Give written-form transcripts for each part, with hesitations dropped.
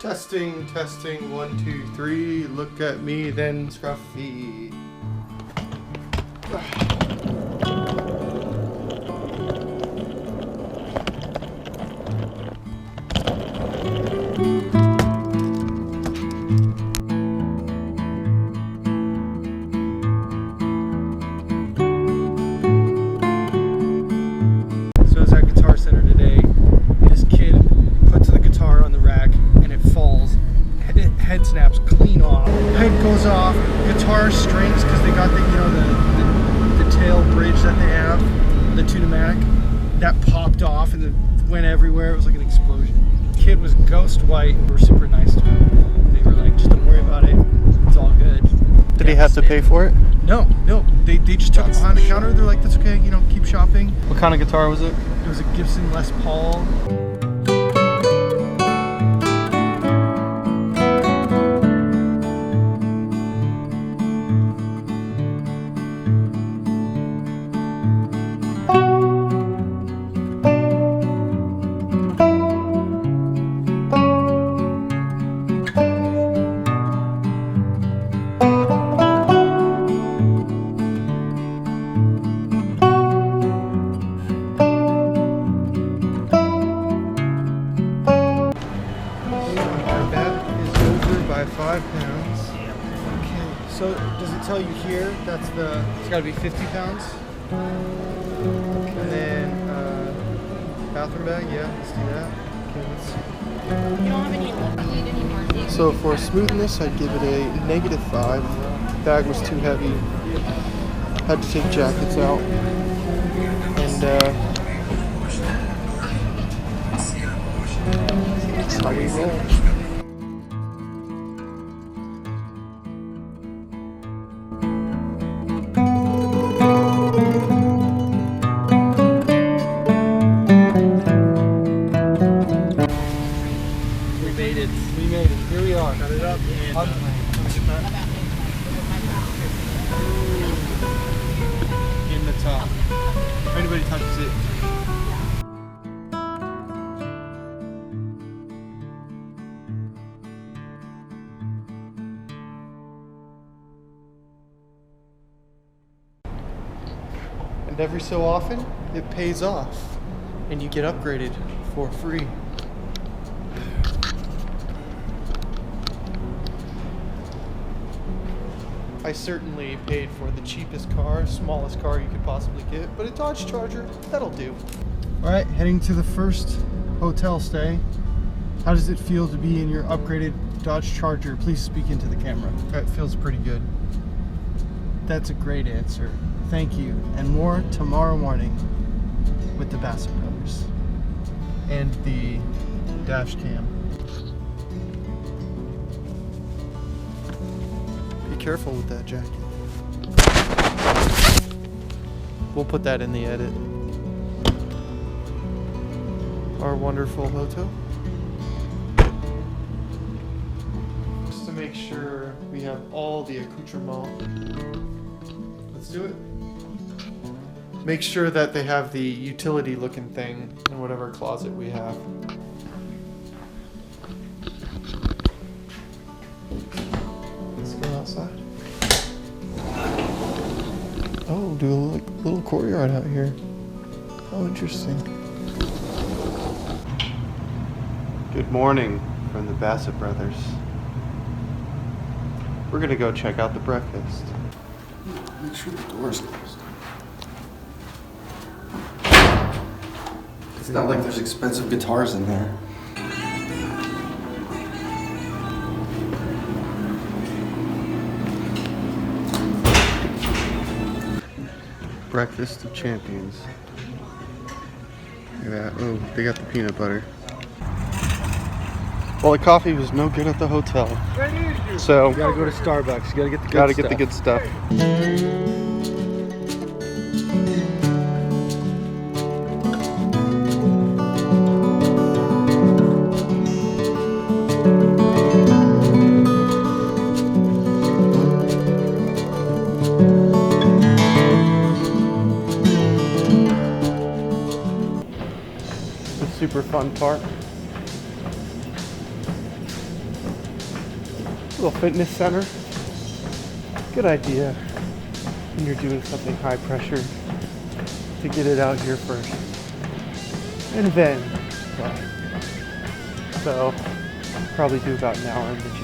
Testing, testing, 1, 2, 3. Look at me, then Scruffy. So I was at Guitar Center today. This kid puts the guitar on the rack and it falls. Head snaps clean off. Head goes off. Guitar strings, because they got the the tail bridge that they have, the Toury, that popped off and then went everywhere. It was like an explosion. Kid was ghost white. We were super nice to him. They were like, just don't worry about it. It's all good. Did he have to pay for it? No. They just took it behind the counter. They're like, that's okay. Keep shopping. What kind of guitar was it? It was a Gibson Les Paul. By 5 pounds. Okay, so does it tell you here? It's got to be 50 pounds. And then bathroom bag, yeah, let's do that. Okay, let's see. You don't have any lemonade anymore. So for smoothness, I'd give it a -5. Bag was too heavy. Had to take jackets out. And that's how we roll. We made it. Here we are. Cut it up. In the top. If anybody touches it. And every so often, it pays off. And you get upgraded for free. I certainly paid for the cheapest car, smallest car you could possibly get, but a Dodge Charger, that'll do. All right, heading to the first hotel stay. How does it feel to be in your upgraded Dodge Charger? Please speak into the camera. It feels pretty good. That's a great answer. Thank you. And more tomorrow morning with the Bassett Brothers and the dash cam. Careful with that jacket. We'll put that in the edit. Our wonderful hotel. Just to make sure we have all the accoutrements. Let's do it. Make sure that they have the utility looking thing in whatever closet we have. Outside. Oh, do a little courtyard out here. Oh, interesting. Good morning from the Bassett Brothers. We're gonna go check out the breakfast. Make sure the door's closed. It's not like there's expensive guitars in there. Breakfast of champions. Look at that. Oh, they got the peanut butter. Well, the coffee was no good at the hotel. So, You gotta go to Starbucks. You gotta get the good gotta stuff. get the good stuff. The super fun part. Little fitness center. Good idea when you're doing something high pressure to get it out here first. And then play. So probably do about an hour in the gym.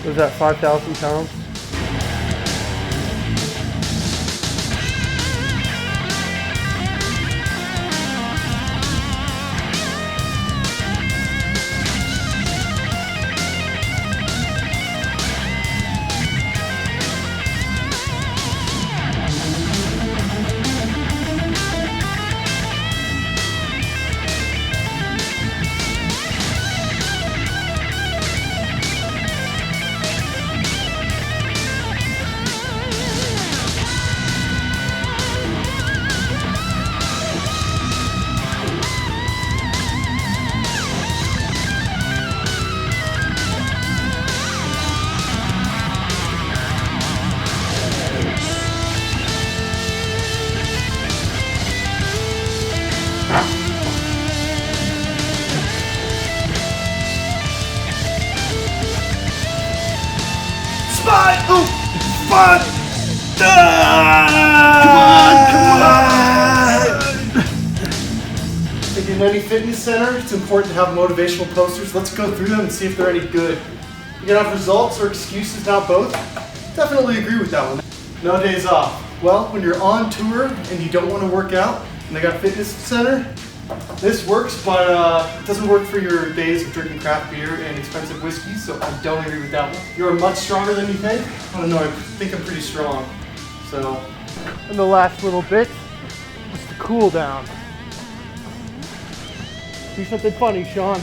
Was that 5,000 pounds? Spot! Oh! Spot! Come on! Like in any fitness center, it's important to have motivational posters. Let's go through them and see if they're any good. You gonna have results or excuses, not both? Definitely agree with that one. No days off. Well, when you're on tour and you don't want to work out, and they got a fitness center, this works, but it doesn't work for your days of drinking craft beer and expensive whiskey, so I don't agree with that one. You're much stronger than you think? I don't know, I think I'm pretty strong. So, and the last little bit is the cool down. Do something funny, Sean.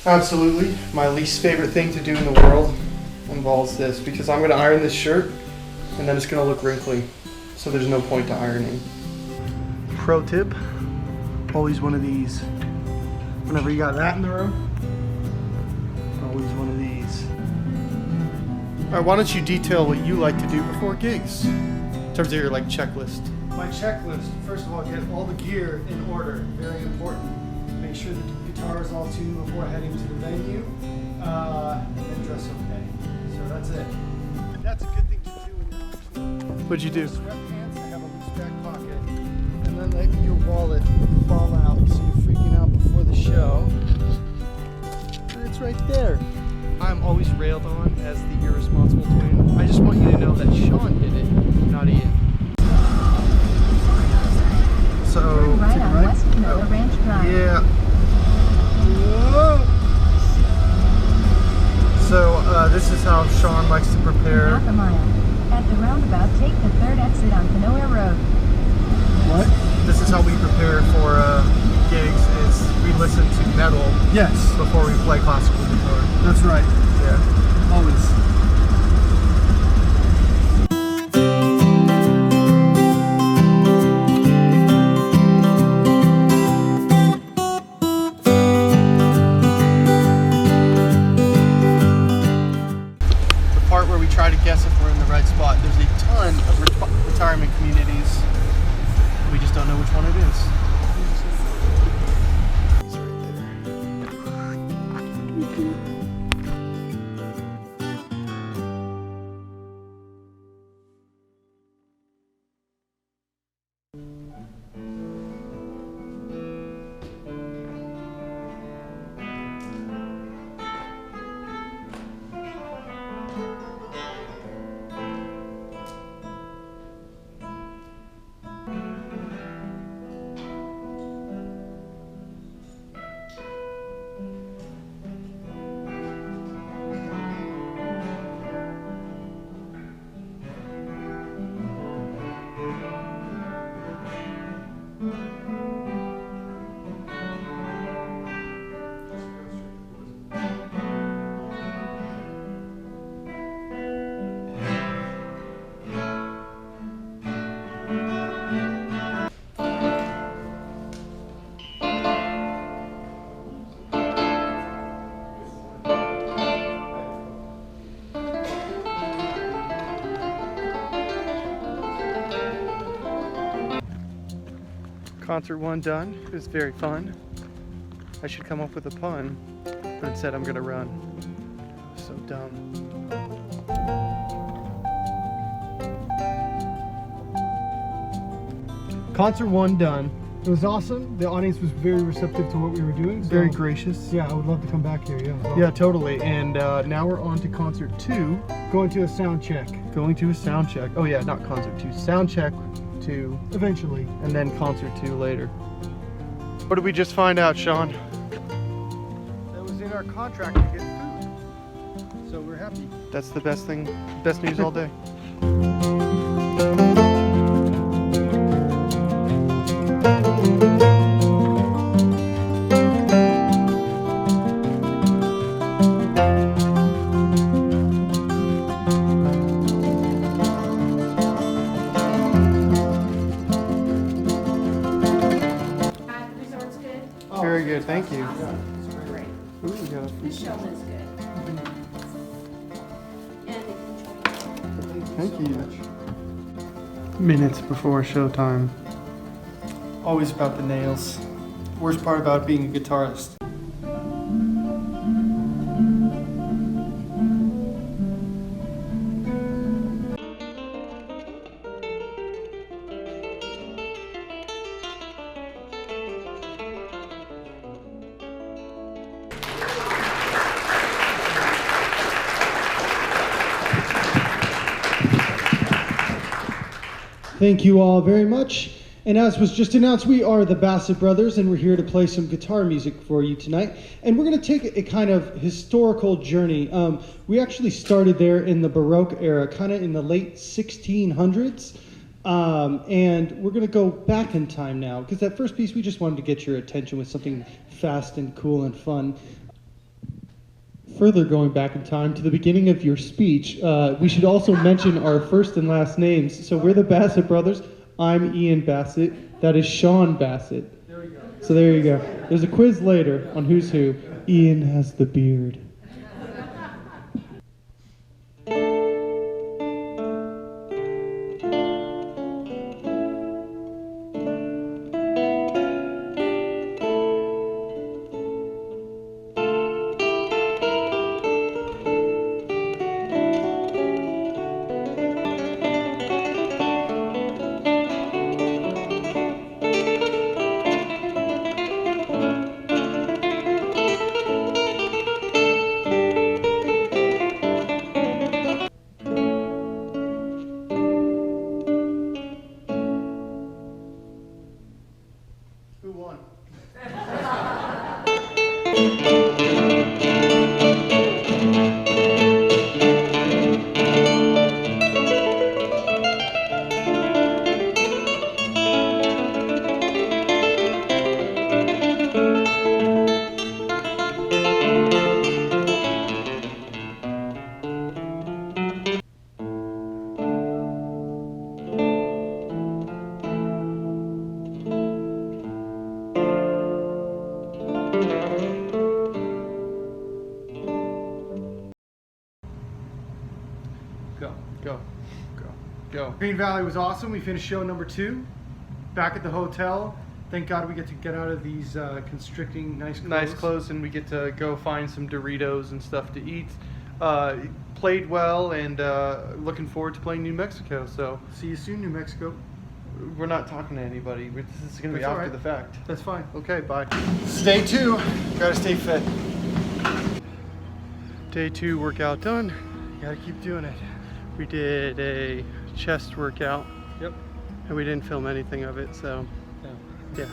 Absolutely, my least favorite thing to do in the world involves this, because I'm gonna iron this shirt and then it's gonna look wrinkly, so there's no point to ironing. Pro tip, always one of these. Whenever you got that in the room, always one of these. All right, why don't you detail what you like to do before gigs, in terms of your like checklist? My checklist, first of all, get all the gear in order, very important. Make sure the guitar is all tuned before heading to the venue, and then dress okay. So that's it. That's a good thing to do when you're on tour. What'd you do? Sweatpants, I have a loose back pocket, and then let your wallet fall out so you're freaking out before the show. And it's right there. I'm always railed on as the irresponsible twin. I just want you to know that Sean did it, not Ian. So, Right on West Canada Ranch Drive. yeah. Whoa. So this is how Sean likes to prepare. Half a mile. At the roundabout, take the third exit on Canoa Road. What? This is how we prepare for gigs. Is we listen to metal. Yes. Before we play classical guitar. That's right. Yeah. Always. Try to guess if we're in the right spot. There's a ton of retirement communities. We just don't know which one it is. It's right there. Concert 1 done. It was very fun. I should come up with a pun, but instead I'm gonna run. So dumb. Concert 1 done. It was awesome. The audience was very receptive to what we were doing. So Very gracious. yeah, I would love to come back here. Yeah, totally. And now we're on to concert 2. Going to a sound check. Going to a sound check. Oh yeah, not concert 2. Sound check 2. Eventually. And then concert 2 later. What did we just find out, Sean? That was in our contract to get food. So we're happy. That's the best thing, best news all day. Very good, thank you. Great. Ooh, we got a This show is good. And Thank you. Minutes before showtime. Always about the nails. Worst part about being a guitarist. Thank you all very much. And as was just announced, we are the Bassett Brothers, and we're here to play some guitar music for you tonight. And we're going to take a kind of historical journey. We actually started there in the Baroque era, kind of in the late 1600s. And we're going to go back in time now, because that first piece, we just wanted to get your attention with something fast and cool and fun. Further going back in time to the beginning of your speech, we should also mention our first and last names. So we're the Bassett Brothers. I'm Ian Bassett. That is Sean Bassett. There we go. So there you go. There's a quiz later on who's who. Ian has the beard. Who won? Go. Green Valley was awesome. We finished show number 2. Back at the hotel. Thank God we get to get out of these constricting nice clothes. And we get to go find some Doritos and stuff to eat. Played well, and looking forward to playing New Mexico. So see you soon, New Mexico. We're not talking to anybody. This is going to be after the fact. That's fine. Okay, bye. This is day 2. Gotta stay fit. Day 2 workout done. Gotta keep doing it. We did a chest workout. Yep. And we didn't film anything of it, so yeah.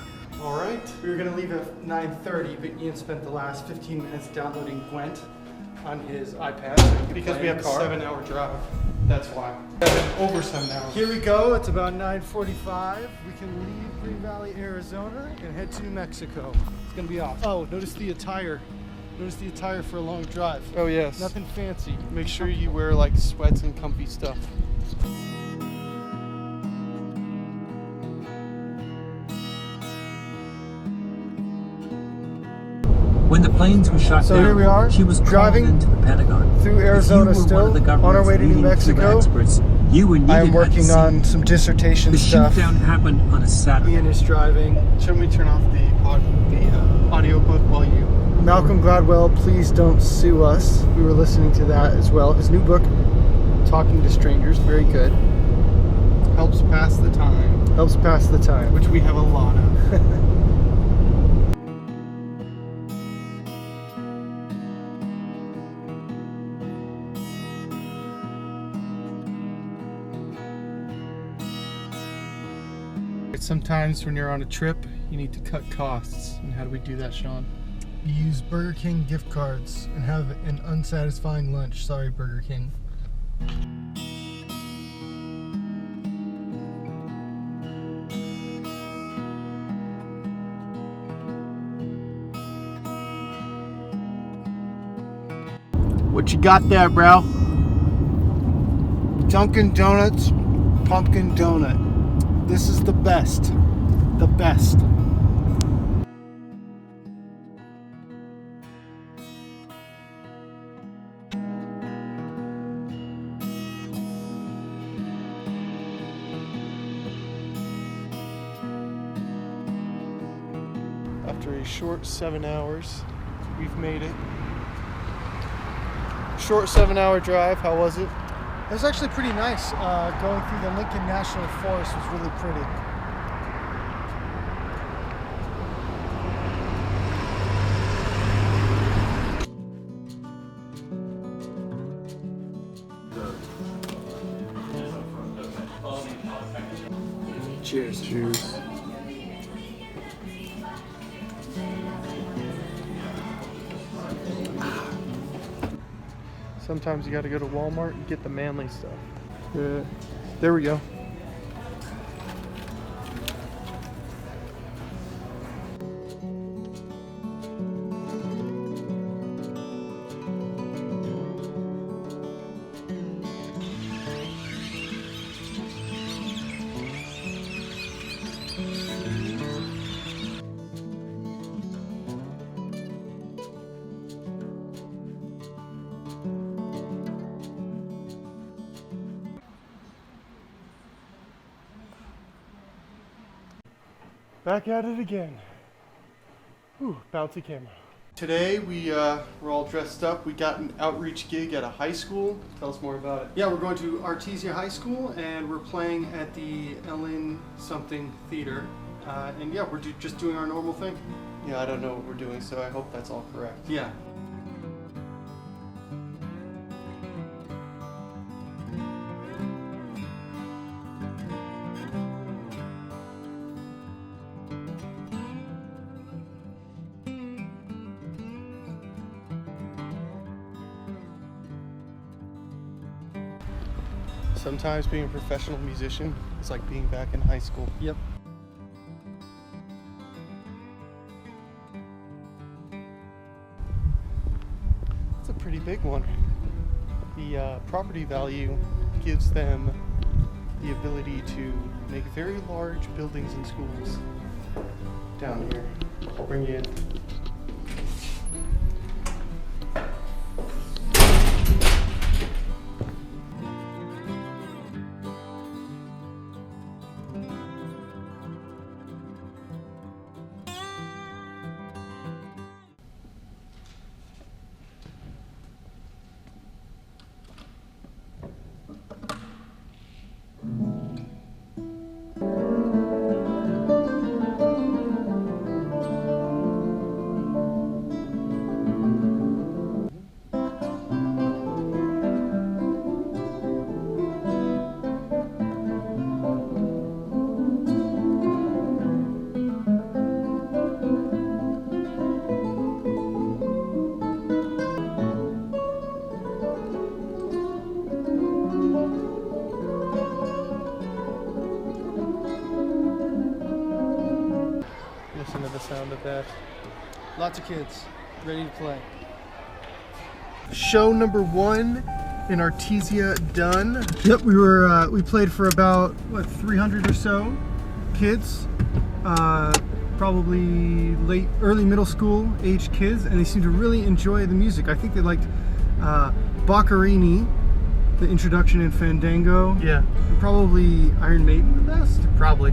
All right. We were gonna leave at 9:30, but Ian spent the last 15 minutes downloading Gwent on his iPad because we have a 7-hour drive. That's why. Over 7 hours. Here we go. It's about 9:45. We can leave Green Valley, Arizona, and head to New Mexico. It's gonna be awesome. Oh, notice the attire. Notice the attire for a long drive. Oh yes. Nothing fancy. Make sure you wear like sweats and comfy stuff. When the planes were shut down, here we are, she was driving called into the Pentagon. through Arizona If you were still, one of the on our way to New government's leading Mexico. Cuba experts, You were needed I am at the working scene. on some dissertation The stuff. shootdown happened on a Saturday. Ian is driving. Should we turn off the audiobook while you... Malcolm Gladwell, Please Don't Sue Us. We were listening to that as well. His new book, Talking to Strangers, very good. Helps pass the time. Helps pass the time. Which we have a lot of. Sometimes when you're on a trip, you need to cut costs. And how do we do that, Sean? You use Burger King gift cards and have an unsatisfying lunch. Sorry, Burger King. What you got there, bro? Dunkin' Donuts pumpkin donut. This is the best. The best. After a short 7 hours, we've made it. Short 7-hour drive, how was it? It was actually pretty nice. Going through the Lincoln National Forest was really pretty. Cheers. Cheers. Sometimes you gotta go to Walmart and get the manly stuff. There we go. Back at it again. Whew, bouncy camera. Today we're all dressed up. We got an outreach gig at a high school. Tell us more about it. Yeah, we're going to Artesia High School and we're playing at the Ellen something theater. And yeah, we're just doing our normal thing. Yeah, I don't know what we're doing, so I hope that's all correct. Yeah. Sometimes being a professional musician is like being back in high school. Yep. It's a pretty big one. The property value gives them the ability to make very large buildings and schools down here. I'll bring you in. Listen to the sound of that. Lots of kids ready to play. Show number 1 in Artesia done. Yep, we played for about 300 or so kids, probably early middle school age kids, and they seemed to really enjoy the music. I think they liked Boccherini the introduction in Fandango. Yeah, Probably Iron Maiden the best. probably.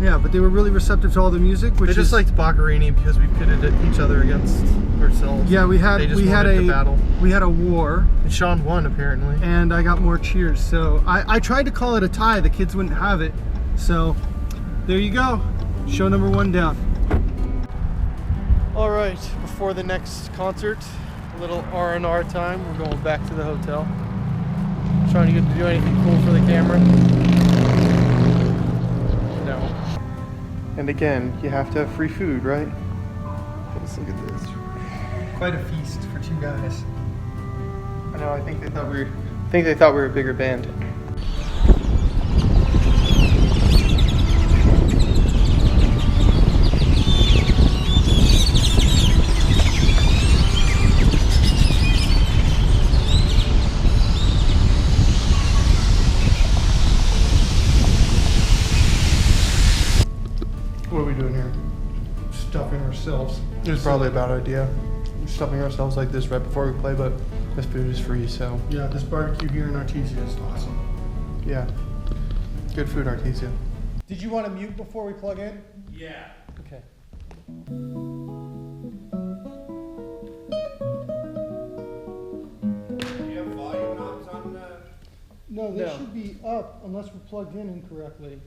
Yeah, but they were really receptive to all the music, which They just is liked Boccherini because we pitted each other against ourselves. yeah. We They had just wanted to battle. we had a war, And Sean won apparently. and I got more cheers. So I tried to call it a tie. The kids wouldn't have it. So there you go. Show number 1 down. All right, before the next concert, a little R&R time. We're going back to the hotel. Trying to get to do anything cool for the camera. No. And again, you have to have free food, right? Let's look at this. Quite a feast for 2 guys. I know. I think they thought we were a bigger band. What are we doing here? Stuffing ourselves. It was probably a bad idea. We're stuffing ourselves like this right before we play, but this food is free, so Yeah, this barbecue here in Artesia is awesome. yeah. Good food, Artesia. Did you want to mute before we plug in? Yeah. Okay. Do you have volume knobs on the... No, they No. should be up unless we're plugged in incorrectly.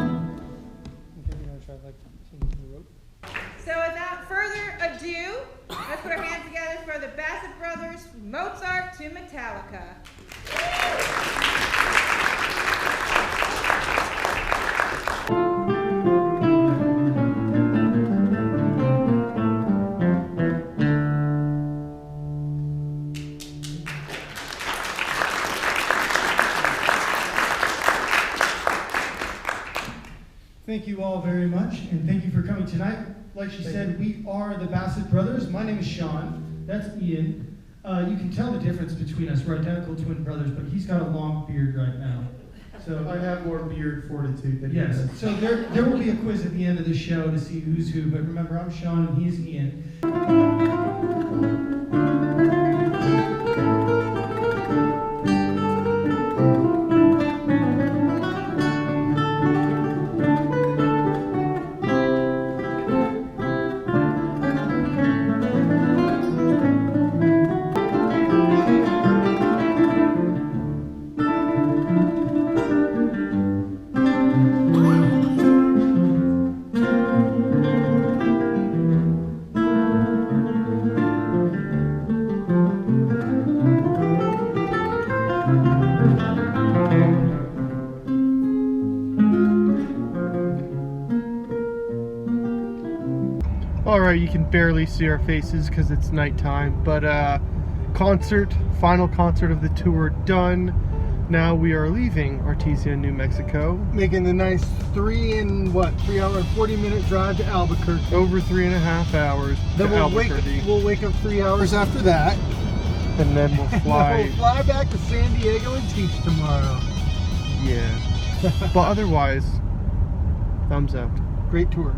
Okay, you want to try like something in the rope? So without further ado, let's put our hands together for the Bassett Brothers, Mozart to Metallica. Thank you all very much, and thank you for coming tonight. Like she said, we are the Bassett Brothers. My name is Sean. That's Ian. You can tell the difference between us. We're identical twin brothers, but he's got a long beard right now. So I have more beard fortitude than yes. he does. So there will be a quiz at the end of the show to see who's who. But remember, I'm Sean and he's Ian. Alright, you can barely see our faces because it's nighttime, but final concert of the tour done. Now we are leaving Artesia, New Mexico, making the nice 3 hour and 40-minute drive to Albuquerque. Over 3.5 hours Then to Albuquerque. we'll wake up 3 hours after that. And then we'll fly. We'll fly back to San Diego and teach tomorrow. Yeah. But otherwise, thumbs up. Great tour.